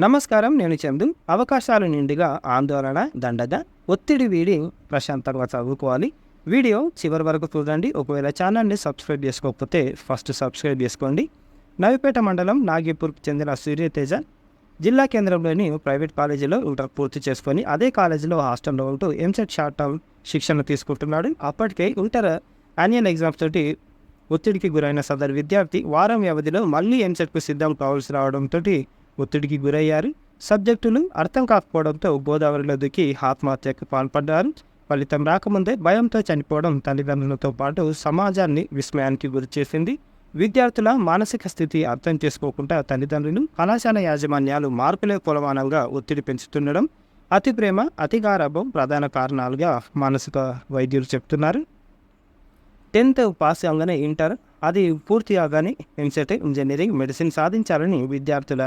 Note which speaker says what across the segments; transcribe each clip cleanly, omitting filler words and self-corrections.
Speaker 1: నమస్కారం. నేను చందు. అవకాశాలు నిండుగా ఆందోళన దండగా ఒత్తిడి వీడి ప్రశాంతంగా చదువుకోవాలి. వీడియో చివరి వరకు చూడండి. ఒకవేళ ఛానల్ని సబ్స్క్రైబ్ చేసుకోకపోతే ఫస్ట్ సబ్స్క్రైబ్ చేసుకోండి. నవిపేట మండలం నాగేపూర్కు చెందిన సూర్యతేజ జిల్లా కేంద్రంలోని ప్రైవేట్ కాలేజీలో ఇంటర్ పూర్తి చేసుకొని అదే కాలేజీలో హాస్టల్లో ఉంటూ ఎంసెట్ షార్ట్ టర్మ్ శిక్షణ తీసుకుంటున్నాడు. అప్పటికే ఇంటర్ యాన్యువల్ ఎగ్జామ్స్ తోటి ఒత్తిడికి గురైన సదరు విద్యార్థి వారం వ్యవధిలో మళ్ళీ ఎంసెట్కు సిద్ధం కావాల్సి రావడంతో ఒత్తిడికి గురయ్యారు. సబ్జెక్టులు అర్థం కాకపోవడంతో గోదావరిలో దిగి ఆత్మహత్యకు పాల్పడ్డారు. ఫలితం రాకముందే భయంతో చనిపోవడం తల్లిదండ్రులతో పాటు సమాజాన్ని విస్మయానికి గురిచేసింది. విద్యార్థుల మానసిక స్థితి అర్థం చేసుకోకుండా తల్లిదండ్రులు, కళాశాల యాజమాన్యాలు మార్కులే కొలమానంగా ఒత్తిడి పెంచుతుండడం, అతి ప్రేమ, అతి గారాబం ప్రధాన కారణాలుగా మానసిక వైద్యులు చెప్తున్నారు. 10th పాస్ అవగానే ఇంటర్, అది పూర్తి అవగానే ఎంసెట్, ఇంజనీరింగ్, మెడిసిన్ సాధించాలని విద్యార్థుల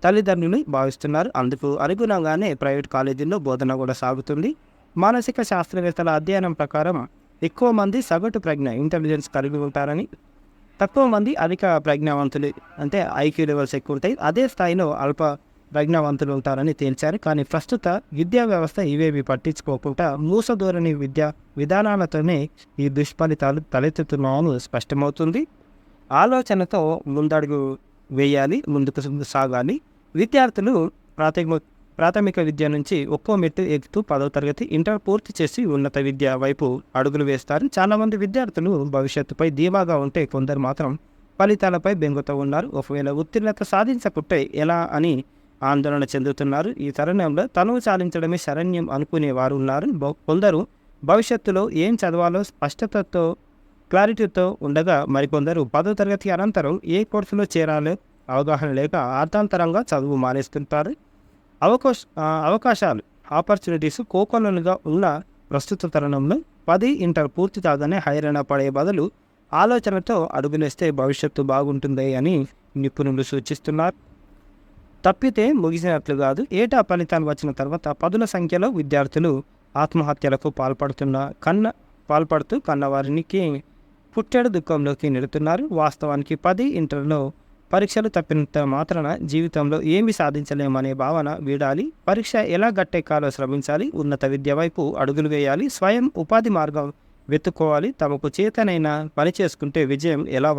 Speaker 1: తల్లిదండ్రులు భావిస్తున్నారు. అందుకు అనుగుణంగానే ప్రైవేట్ కాలేజీల్లో బోధన కూడా సాగుతుంది. మానసిక శాస్త్రవేత్తల అధ్యయనం ప్రకారం ఎక్కువ మంది సగటు ప్రజ్ఞ ఇంటెలిజెన్స్ కలిగి ఉంటారని, తక్కువ మంది అధిక ప్రజ్ఞావంతులు అంటే ఐక్యూ లెవెల్స్ ఎక్కువ ఉంటాయి, అదే స్థాయిలో అల్ప ప్రజ్ఞావంతులు ఉంటారని తేల్చారు. కానీ ప్రస్తుత విద్యా వ్యవస్థ ఇవేవి పట్టించుకోకుండా మూసధోరణి విద్యా విధానాలతోనే ఈ దుష్ఫలితాలు తలెత్తుతున్నాయని స్పష్టమవుతుంది. ఆలోచనతో ముందడుగు వేయాలి, ముందుకు సాగాలి. విద్యార్థులు ప్రాథమిక విద్య నుంచి ఒక్కో మెట్టు ఎక్కుతూ 10వ తరగతి, ఇంటర్ పూర్తి చేసి ఉన్నత విద్య వైపు అడుగులు వేస్తారు. చాలామంది విద్యార్థులు భవిష్యత్తుపై ధీమాగా ఉంటే, కొందరు మాత్రం ఫలితాలపై బెంగుతూ ఉన్నారు. ఒకవేళ ఉత్తీర్ణత సాధించకుంటే ఎలా అని ఆందోళన చెందుతున్నారు. ఈ తరుణంలో తనువు చాలించడమే శరణ్యం అనుకునే వారు ఉన్నారు. కొందరు భవిష్యత్తులో ఏం చదవాలో స్పష్టతతో, క్లారిటీతో ఉండగా, మరికొందరు 10వ తరగతి అనంతరం ఏ కోర్సులో చేరాలో అవగాహన లేక అర్థాంతరంగా చదువు మానేస్తుంటారు. ఆపర్చునిటీస్ కోకొల్లలుగా ఉన్న ప్రస్తుత తరుణంలో 10 ఇంటర్ పూర్తి కాగానే హైరాణ పడే బదులు ఆలోచనతో అడుగులేస్తే భవిష్యత్తు బాగుంటుంది అని నిపుణులు సూచిస్తున్నారు. తప్పితే ముగిసినట్లు కాదు. ఏటా ఫలితాలు వచ్చిన తర్వాత పదుల సంఖ్యలో విద్యార్థులు ఆత్మహత్యలకు పాల్పడుతూ కన్నవారికి పుట్టెడు దుఃఖంలోకి నెడుతున్నారు. వాస్తవానికి 10 ఇంటర్లో పరీక్షలు తప్పినంత మాత్రాన జీవితంలో ఏమి సాధించలేమనే భావన వీడాలి. పరీక్ష ఎలా గట్టెక్కాలో శ్రమించాలి. ఉన్నత విద్య వైపు అడుగులు వేయాలి. స్వయం ఉపాధి మార్గం వెతుక్కోవాలి. తమకు చేతనైన పని చేసుకుంటే విజయం ఎలా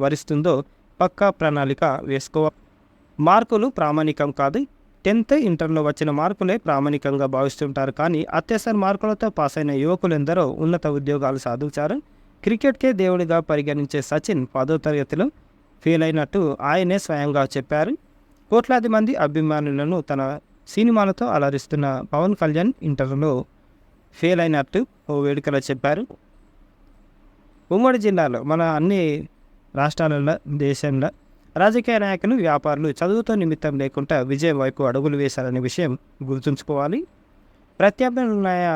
Speaker 1: వరిస్తుందో పక్కా ప్రణాళిక వేసుకోవాలి. మార్కులు ప్రామాణికం కాదు. 10th ఇంటర్లో వచ్చిన మార్కులే ప్రామాణికంగా భావిస్తుంటారు. కానీ అత్యవసర మార్కులతో పాస్ అయిన యువకులెందరో ఉన్నత ఉద్యోగాలు సాధించారు. క్రికెట్కే దేవుడిగా పరిగణించే సచిన్ 10వ తరగతిలో ఫెయిల్ అయినట్టు ఆయనే స్వయంగా చెప్పారు. కోట్లాది మంది అభిమానులను తన సినిమాలతో అలరిస్తున్న పవన్ కళ్యాణ్ ఇంటర్లో ఫెయిల్ అయినట్టు ఓ వేడుకలో చెప్పారు. ఉమ్మడి జిల్లాలో, మన అన్ని రాష్ట్రాలలో, దేశంలో రాజకీయ నాయకులు, వ్యాపారులు చదువుతో నిమిత్తం లేకుండా విజయం వైపు అడుగులు వేశారనే విషయం గుర్తుంచుకోవాలి. ప్రత్యామ్నాయ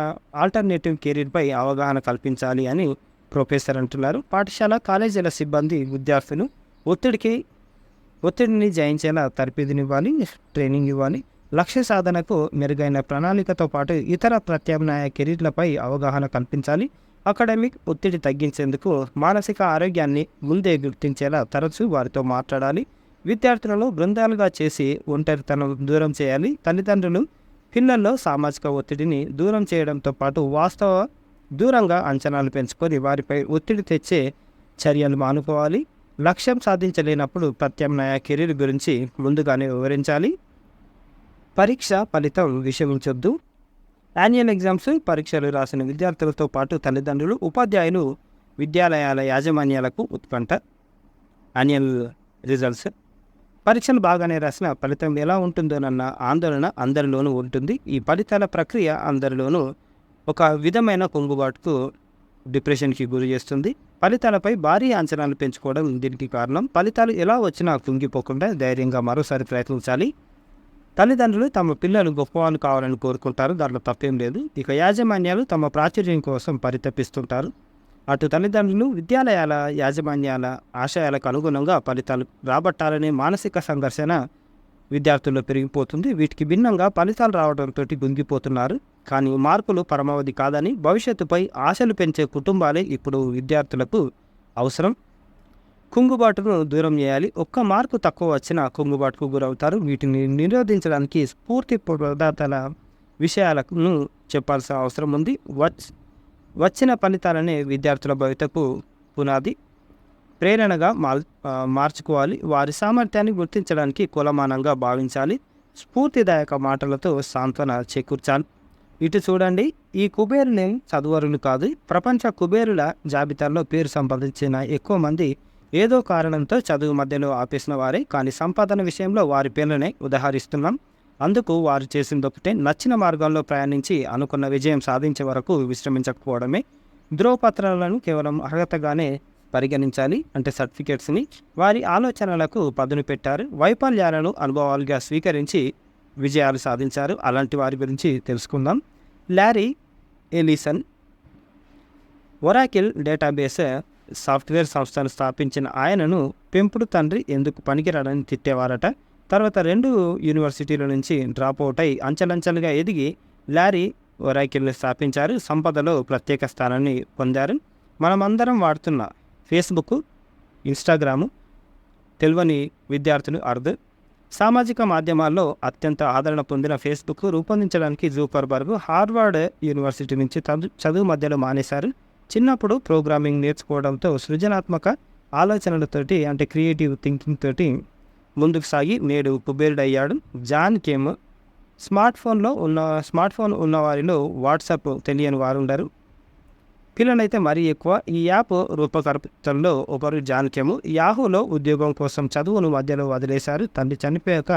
Speaker 1: ఆల్టర్నేటివ్ కెరీర్పై అవగాహన కల్పించాలి అని ప్రొఫెసర్ అంటున్నారు. పాఠశాల, కాలేజీల సిబ్బంది, విద్యార్థులు ఒత్తిడిని జయించేలా తర్ఫీదునివ్వాలి, ట్రైనింగ్ ఇవ్వాలి. లక్ష్య సాధనకు మెరుగైన ప్రణాళికతో పాటు ఇతర ప్రత్యామ్నాయ కెరీర్లపై అవగాహన కల్పించాలి. అకాడమిక్ ఒత్తిడి తగ్గించేందుకు మానసిక ఆరోగ్యాన్ని ముందే గుర్తించేలా తరచూ వారితో మాట్లాడాలి. విద్యార్థులను బృందాలుగా చేసి ఒంటరితనం దూరం చేయాలి. తల్లిదండ్రులు పిల్లల్లో సామాజిక ఒత్తిడిని దూరం చేయడంతో పాటు దూరంగా అంచనాలు పెంచుకొని వారిపై ఒత్తిడి తెచ్చే చర్యలు మానుకోవాలి. లక్ష్యం సాధించలేనప్పుడు ప్రత్యామ్నాయ కెరీర్ గురించి ముందుగానే వివరించాలి. పరీక్ష ఫలితం విషమించొద్దు. యాన్యువల్ ఎగ్జామ్స్ పరీక్షలు రాసిన విద్యార్థులతో పాటు తల్లిదండ్రులు, ఉపాధ్యాయులు, విద్యాలయాల యాజమాన్యాలకు ఉత్కంఠ. యాన్యువల్ రిజల్ట్స్ పరీక్షలు బాగానే రాసిన ఫలితం ఎలా ఉంటుందోనన్న ఆందోళన అందరిలోనూ ఉంటుంది. ఈ ఫలితాల ప్రక్రియ అందరిలోనూ ఒక విధమైన కుంగుబాటుకు, డిప్రెషన్కి గురి చేస్తుంది. ఫలితాలపై భారీ అంచనాలు పెంచుకోవడం దీనికి కారణం. ఫలితాలు ఎలా వచ్చినా కుంగిపోకుండా ధైర్యంగా మరోసారి ప్రయత్నించాలి. తల్లిదండ్రులు తమ పిల్లలు గొప్పవాళ్ళు కావాలని కోరుకుంటారు, దాంట్లో తప్పేం లేదు. ఇక యాజమాన్యాలు తమ ప్రాచుర్యం కోసం పరితపిస్తుంటారు. అటు తల్లిదండ్రులు, విద్యాలయాల యాజమాన్యాల ఆశయాలకు అనుగుణంగా ఫలితాలు రాబట్టాలనే మానసిక సంఘర్షణ విద్యార్థుల్లో పెరిగిపోతుంది. వీటికి భిన్నంగా ఫలితాలు రావడంతో గుంగిపోతున్నారు. కానీ మార్కులు పరమావధి కాదని, భవిష్యత్తుపై ఆశలు పెంచే కుటుంబాలే ఇప్పుడు విద్యార్థులకు అవసరం. కుంగుబాటును దూరం చేయాలి. ఒక్క మార్కు తక్కువ వచ్చినా కుంగుబాటుకు గురవుతారు. వీటిని నిరోధించడానికి స్ఫూర్తి పదార్థాల విషయాలను చెప్పాల్సిన అవసరం ఉంది. వచ్చిన ఫలితాలనే విద్యార్థుల భవితకు పునాది. ప్రేరణగా మార్చుకోవాలి. వారి సామర్థ్యాన్ని గుర్తించడానికి కులమానంగా భావించాలి. స్ఫూర్తిదాయక మాటలతో సాంత్వన చేకూర్చాలి. ఇటు చూడండి, ఈ కుబేరుని చదువరులు కాదు. ప్రపంచ కుబేరుల జాబితాలో పేరు సంపాదించిన ఎక్కువ మంది ఏదో కారణంతో చదువు మధ్యలో ఆపేసిన వారే. కానీ సంపాదన విషయంలో వారి పేర్లనే ఉదాహరిస్తున్నాం. అందుకు వారు చేసింది ఒకటే, నచ్చిన మార్గంలో ప్రయాణించి అనుకున్న విజయం సాధించే వరకు విశ్రమించకపోవడమే. ధ్రువపత్రాలను కేవలం అర్హతగానే పరిగణించాలి, అంటే సర్టిఫికేట్స్ని. వారి ఆలోచనలకు పదును పెట్టారు. వైఫల్యాలను అనుభవాలుగా స్వీకరించి విజయాలు సాధించారు. అలాంటి వారి గురించి తెలుసుకుందాం. Larry Ellison Oracle database software సంస్థను స్థాపించిన ఆయనను పెంపుడు తండ్రి ఎందుకు పనికిరాడని తిట్టేవారట. తర్వాత 2 యూనివర్సిటీల నుంచి డ్రాప్ అవుట్ అయి అంచెలంచెలుగా ఎదిగి లారీ ఒరాకిల్ని స్థాపించారు. సంపదలో ప్రత్యేక స్థానాన్ని పొందారు. మనమందరం వాడుతున్న ఫేస్బుక్, ఇన్స్టాగ్రాము తెలియని విద్యార్థులు అర్ధ్. సామాజిక మాధ్యమాల్లో అత్యంత ఆదరణ పొందిన ఫేస్బుక్ రూపొందించడానికి జూకర్బర్గ్ హార్వర్డ్ యూనివర్సిటీ నుంచి చదువు మధ్యలో మానేశారు. చిన్నప్పుడు ప్రోగ్రామింగ్ నేర్చుకోవడంతో సృజనాత్మక ఆలోచనలతోటి, అంటే క్రియేటివ్ థింకింగ్ తోటి ముందుకు సాగి నేడు కుబేరుడయ్యాడు. జాన్ కేమ్ స్మార్ట్ ఫోన్ ఉన్న వారిలో వాట్సాప్ తెలియని వారు ఉండరు. పిల్లలైతే మరీ ఎక్కువ. ఈ యాప్ రూపకర్తల్లో ఒకరు జాన్ కేమ్. యాహూలో ఉద్యోగం కోసం చదువును మధ్యలో వదిలేశారు. తండ్రి చనిపోయాక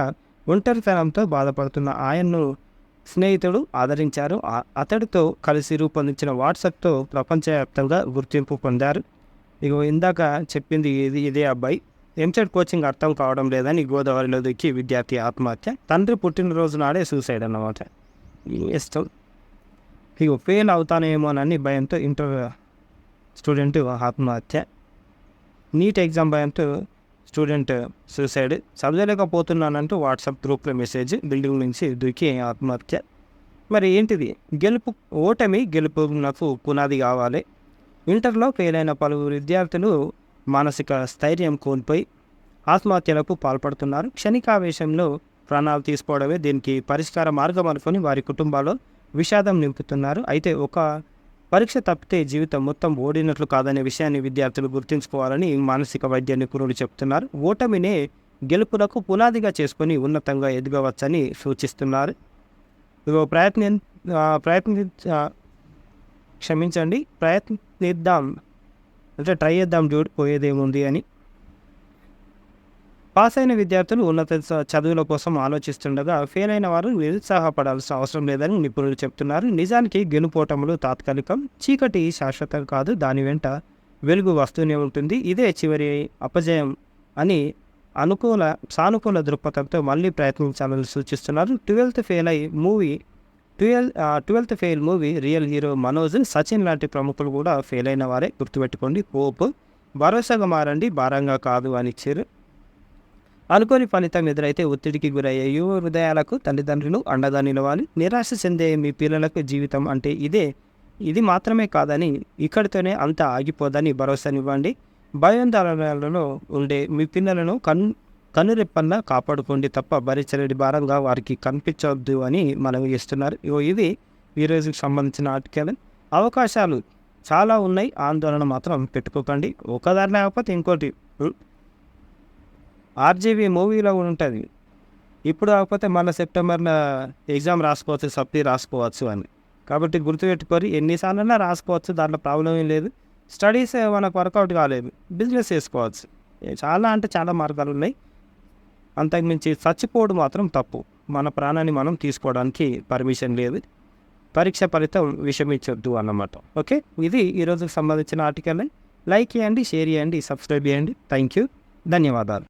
Speaker 1: ఒంటరితనంతో బాధపడుతున్న ఆయన్ను స్నేహితుడు ఆదరించారు. అతడితో కలిసి రూపొందించిన వాట్సాప్తో ప్రపంచవ్యాప్తంగా గుర్తింపు పొందారు. ఇందాక చెప్పింది ఇదే అబ్బాయి. ఎంసెట్ కోచింగ్ అర్థం కావడం లేదని గోదావరిలో దిక్కి విద్యార్థి ఆత్మహత్య. తండ్రి పుట్టినరోజు నాడే సూసైడ్ అన్నమాట. ఇష్టం ఫెయిల్ అవుతానేమోనని భయంతో ఇంటర్ స్టూడెంట్ ఆత్మహత్య. నీట్ ఎగ్జామ్ భయంతో స్టూడెంట్ సూసైడ్. చదవలేకపోతున్నానంటూ వాట్సాప్ గ్రూప్లో మెసేజ్. బిల్డింగ్ నుంచి దూకి ఆత్మహత్య. మరి ఏంటిది? ఓటమి గెలుపునకు పునాది కావాలి. ఇంటర్లో ఫెయిల్ అయిన పలువురు విద్యార్థులు మానసిక స్థైర్యం కోల్పోయి ఆత్మహత్యలకు పాల్పడుతున్నారు. క్షణికావేశంలో ప్రాణాలు తీసుకోవడమే దీనికి పరిష్కార మార్గం అనుకుని వారి కుటుంబాల్లో విషాదం నింపుతున్నారు. అయితే ఒక పరీక్ష తప్పితే జీవితం మొత్తం ఓడినట్లు కాదనే విషయాన్ని విద్యార్థులు గుర్తుంచుకోవాలని మానసిక వైద్య నిపుణులు చెప్తున్నారు. ఓటమినే గెలుపునకు పునాదిగా చేసుకొని ఉన్నతంగా ఎదగవచ్చని సూచిస్తున్నారు. ప్రయత్నిద్దాం, అంటే ట్రై చేద్దాం చూడు, పోయేదేముంది అని. పాస్ అయిన విద్యార్థులు ఉన్నత చదువుల కోసం ఆలోచిస్తుండగా ఫెయిల్ అయిన వారు నిరుత్సాహపడాల్సిన అవసరం లేదని నిపుణులు చెప్తున్నారు. నిజానికి గెలుపోటములు తాత్కాలికం, చీకటి శాశ్వతం కాదు, దాని వెంట వెలుగు వస్తూనే ఉంటుంది. ఇదే చివరి అపజయం అని సానుకూల దృక్పథంతో మళ్ళీ ప్రయత్నించాలని సూచిస్తున్నారు. 12th fail movie real hero Manoj, Sachin లాంటి ప్రముఖులు కూడా ఫెయిల్ అయిన వారే. గుర్తుపెట్టుకోండి. హోప్ భరోసాగా మారండి, భారంగా కాదు అని ఇచ్చారు. అనుకోని ఫలితం ఎదురైతే ఒత్తిడికి గురయ్యే యువ హృదయాలకు తల్లిదండ్రులు అండగా నిలవాలి. నిరాశ చెందే మీ పిల్లలకు జీవితం అంటే ఇది మాత్రమే కాదని, ఇక్కడితోనే అంతా ఆగిపోదని భరోసానివ్వండి. భయాందోళనలలో ఉండే మీ పిల్లలను కనురెప్పల్లా కాపాడుకోండి తప్ప భరించలేని భారంగా వారికి కనిపించవద్దు అని మనవి చేస్తున్నారు. ఇది ఈరోజుకి సంబంధించిన ఆర్టికల్. అవకాశాలు చాలా ఉన్నాయి, ఆందోళన మాత్రం పెట్టుకోకండి. ఒకదారి లేకపోతే ఇంకోటి. ఆర్జీవీ మూవీలో కూడా ఉంటుంది. ఇప్పుడు కాకపోతే మళ్ళీ సెప్టెంబర్లో ఎగ్జామ్ రాసుకోవచ్చు, సప్లీ రాసుకోవచ్చు అని. కాబట్టి గుర్తుపెట్టుకొని ఎన్నిసార్లైనా రాసుకోవచ్చు, దాంట్లో ప్రాబ్లం ఏం లేదు. స్టడీస్ మనకు వర్కౌట్ కాలేదు, బిజినెస్ చేసుకోవచ్చు. చాలా మార్గాలు ఉన్నాయి. అంతకుమించి చచ్చిపోవడం మాత్రం తప్పు. మన ప్రాణాన్ని మనం తీసుకోవడానికి పర్మిషన్ లేదు. పరీక్ష ఫలితం విషమించొద్దు అన్నమాట. ఓకే, ఇది ఈరోజుకి సంబంధించిన ఆర్టికల్. లైక్ చేయండి, షేర్ చేయండి, సబ్స్క్రైబ్ చేయండి. థ్యాంక్ యూ, ధన్యవాదాలు.